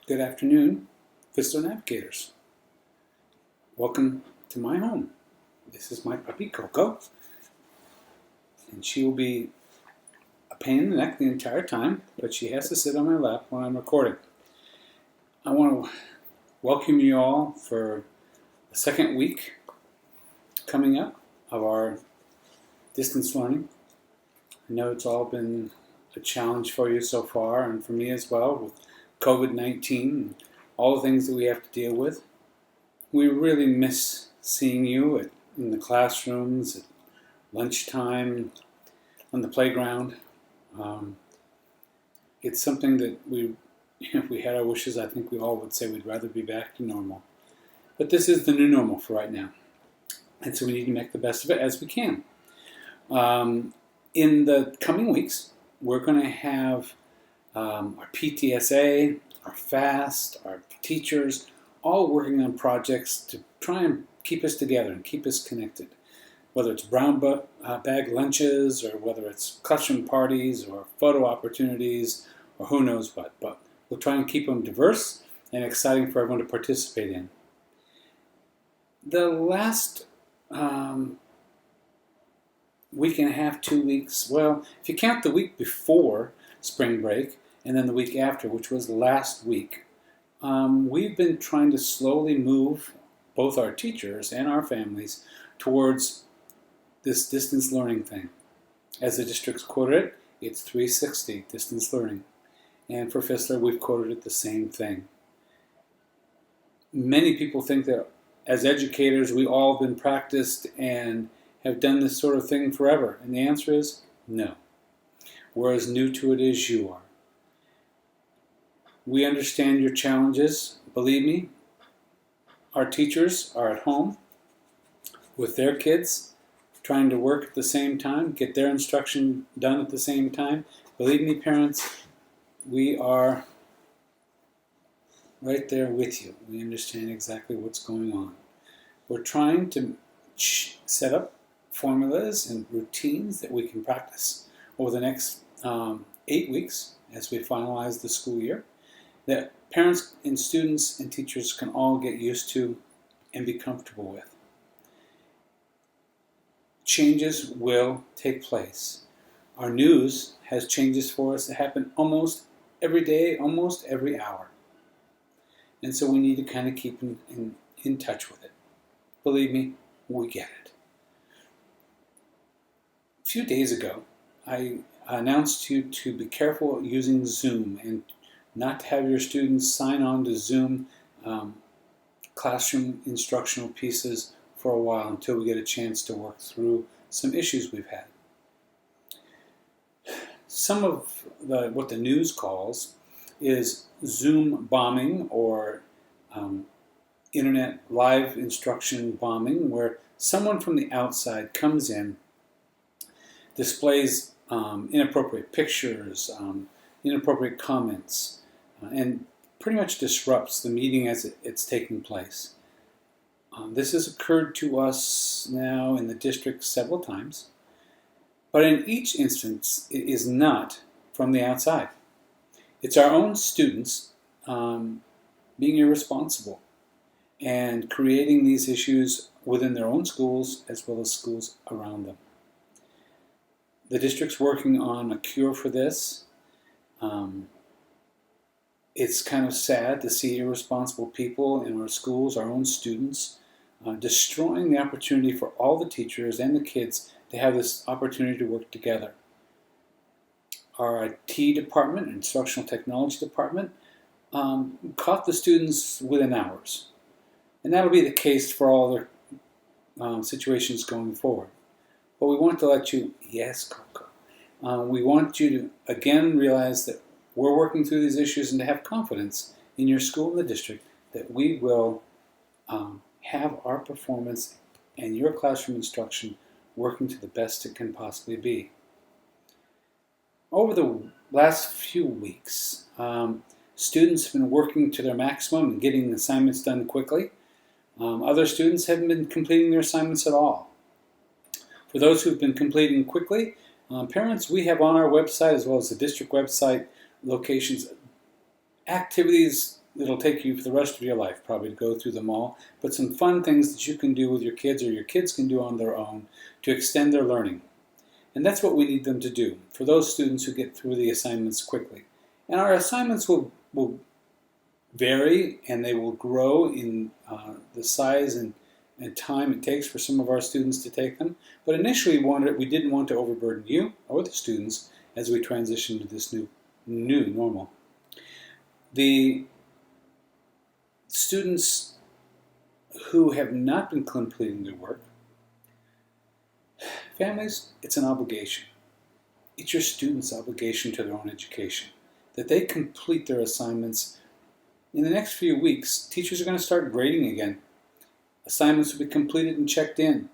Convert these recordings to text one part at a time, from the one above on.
Good afternoon, Fisler Navigators. Welcome to my home. This is my puppy, Coco, and she will be a pain in the neck the entire time, but she has to sit on my lap when I'm recording. I want to welcome you all for the second week coming up of our distance learning. I know it's all been a challenge for you so far, and for me as well, with COVID-19 and all the things that we have to deal with. We really miss seeing you in the classrooms, at lunchtime, on the playground. It's something that if we had our wishes, I think we all would say we'd rather be back to normal. But this is the new normal for right now. And so we need to make the best of it as we can. In the coming weeks, we're going to have our PTSA, our FAST, our teachers, all working on projects to try and keep us together and keep us connected. Whether it's brown bag lunches, or whether it's classroom parties, or photo opportunities, or who knows what. But we'll try and keep them diverse and exciting for everyone to participate in. The last week and a half, 2 weeks, well, if you count the week before spring break and then the week after, which was last week, we've been trying to slowly move both our teachers and our families towards this distance learning thing. As the district's quoted it, it's 360 distance learning. And for Fisler, we've quoted it the same thing. Many people think that as educators, we all have been practiced and have done this sort of thing forever. And the answer is no. We're as new to it as you are. We understand your challenges. Believe me, our teachers are at home with their kids, trying to work at the same time, get their instruction done at the same time. Believe me, parents, we are right there with you. We understand exactly what's going on. We're trying to set up formulas and routines that we can practice over the next 8 weeks as we finalize the school year, that parents and students and teachers can all get used to and be comfortable with. Changes will take place. Our news has changes for us that happen almost every day, almost every hour. And so we need to kind of keep in touch with it. Believe me, we get it. A few days ago, I announced to you to be careful using Zoom and not to have your students sign on to Zoom classroom instructional pieces for a while until we get a chance to work through some issues we've had. Some of what the news calls is Zoom bombing, or internet live instruction bombing, where someone from the outside comes in, displays inappropriate pictures, inappropriate comments, and pretty much disrupts the meeting as it's taking place. This has occurred to us now in the district several times, but in each instance it is not from the outside. It's our own students being irresponsible and creating these issues within their own schools as well as schools around them. The district's working on a cure for this. It's kind of sad to see irresponsible people in our schools, our own students, destroying the opportunity for all the teachers and the kids to have this opportunity to work together. Our IT department, instructional technology department, caught the students within hours. And that'll be the case for all their situations going forward. But we want to let you, yes, Coco, we want you to again realize that we're working through these issues and to have confidence in your school and the district that we will have our performance and your classroom instruction working to the best it can possibly be. Over the last few weeks, students have been working to their maximum and getting assignments done quickly. Other students haven't been completing their assignments at all. For those who've been completing quickly, parents, we have on our website as well as the district website locations activities it'll take you for the rest of your life probably to go through them all, but some fun things that you can do with your kids or your kids can do on their own to extend their learning. And that's what we need them to do for those students who get through the assignments quickly. And our assignments will vary and they will grow in the size and time it takes for some of our students to take them. But initially we didn't want to overburden you or the students as we transition to this new normal. The students who have not been completing their work, families, it's an obligation. It's your students' obligation to their own education, that they complete their assignments. In the next few weeks, teachers are going to start grading again. Assignments will be completed and checked in.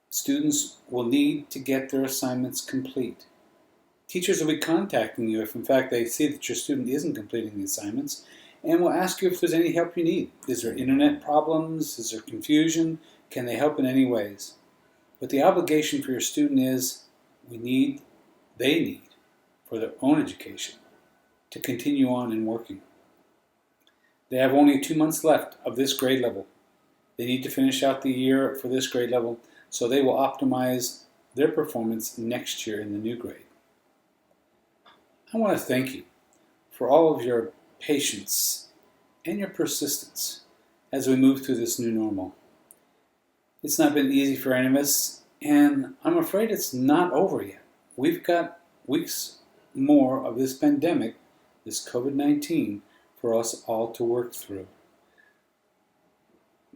Students will need to get their assignments complete. Teachers will be contacting you if, in fact, they see that your student isn't completing the assignments, and will ask you if there's any help you need. Is there internet problems? Is there confusion? Can they help in any ways? But the obligation for your student is they need, for their own education, to continue on and working. They have only 2 months left of this grade level. They need to finish out the year for this grade level, so they will optimize their performance next year in the new grade. I want to thank you for all of your patience and your persistence as we move through this new normal. It's not been easy for any of us, and I'm afraid it's not over yet. We've got weeks more of this pandemic, this COVID-19, for us all to work through.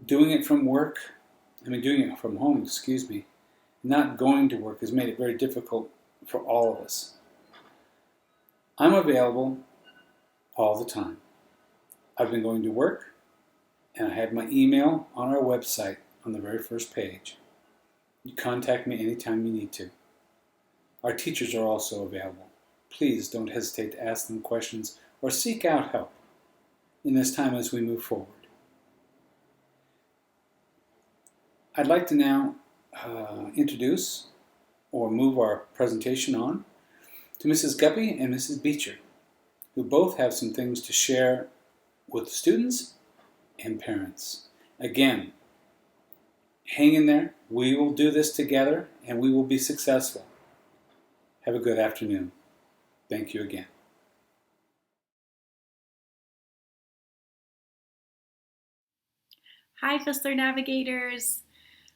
Doing it from home, not going to work has made it very difficult for all of us. I'm available all the time. I've been going to work, and I have my email on our website on the very first page. You contact me anytime you need to. Our teachers are also available. Please don't hesitate to ask them questions or seek out help in this time as we move forward. I'd like to now introduce or move our presentation on to Mrs. Guppy and Mrs. Beecher, who both have some things to share with students and parents. Again, hang in there. We will do this together and we will be successful. Have a good afternoon. Thank you again. Hi, Fisler Navigators.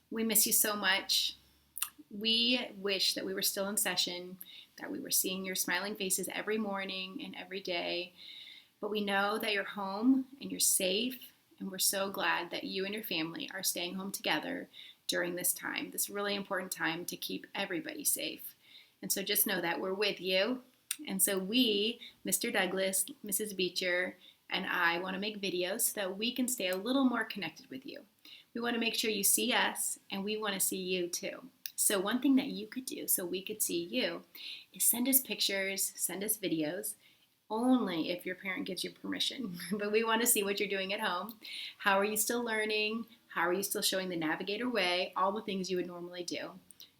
We miss you so much. We wish that we were still in session, that we were seeing your smiling faces every morning and every day. But we know that you're home and you're safe, and we're so glad that you and your family are staying home together during this time, this really important time to keep everybody safe. And so just know that we're with you. And so we, Mr. Douglas, Mrs. Beecher, and I want to make videos so that we can stay a little more connected with you. We want to make sure you see us, and we want to see you too. So one thing that you could do so we could see you is send us pictures, send us videos, only if your parent gives you permission. But we want to see what you're doing at home. How are you still learning? How are you still showing the Navigator way? All the things you would normally do.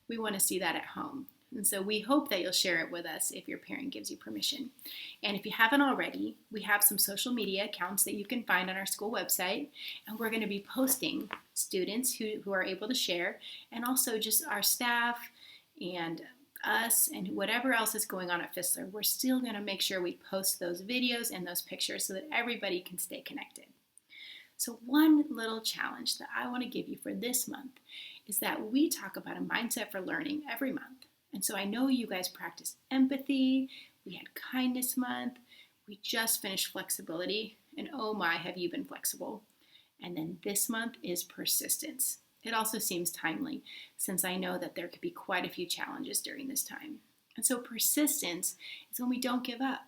We want to see that at home. And so we hope that you'll share it with us if your parent gives you permission. And if you haven't already, we have some social media accounts that you can find on our school website. And we're going to be posting students who are able to share, and also just our staff and us and whatever else is going on at Fisler. We're still going to make sure we post those videos and those pictures so that everybody can stay connected. So one little challenge that I want to give you for this month is that we talk about a mindset for learning every month. And so I know you guys practice empathy, we had kindness month, we just finished flexibility, and oh my, have you been flexible. And then this month is persistence. It also seems timely since I know that there could be quite a few challenges during this time. And so persistence is when we don't give up,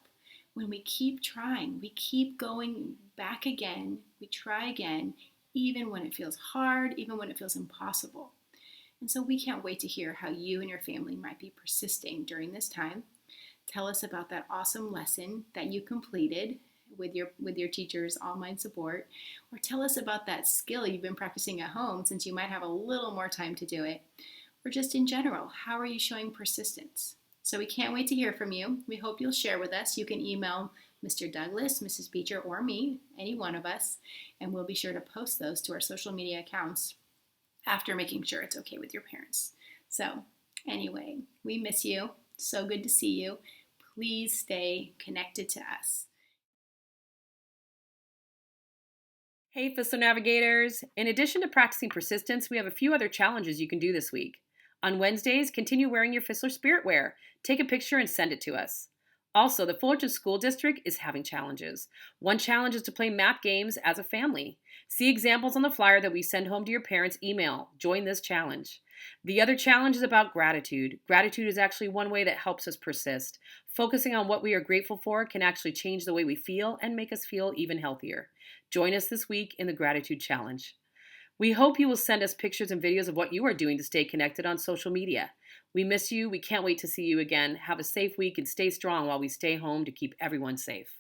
when we keep trying, we keep going back again, we try again, even when it feels hard, even when it feels impossible. And so we can't wait to hear how you and your family might be persisting during this time. Tell us about that awesome lesson that you completed with your teacher's online support, or tell us about that skill you've been practicing at home since you might have a little more time to do it, or just in general, how are you showing persistence? So we can't wait to hear from you. We hope you'll share with us. You can email Mr. Douglas, Mrs. Beecher, or me, any one of us, and we'll be sure to post those to our social media accounts after making sure it's okay with your parents. So, anyway, we miss you. So good to see you. Please stay connected to us. Hey, Fisler Navigators! In addition to practicing persistence, we have a few other challenges you can do this week. On Wednesdays, continue wearing your Fisler Spirit wear. Take a picture and send it to us. Also, the Fullerton School District is having challenges. One challenge is to play math games as a family. See examples on the flyer that we send home to your parents' email. Join this challenge. The other challenge is about gratitude. Gratitude is actually one way that helps us persist. Focusing on what we are grateful for can actually change the way we feel and make us feel even healthier. Join us this week in the Gratitude Challenge. We hope you will send us pictures and videos of what you are doing to stay connected on social media. We miss you. We can't wait to see you again. Have a safe week and stay strong while we stay home to keep everyone safe.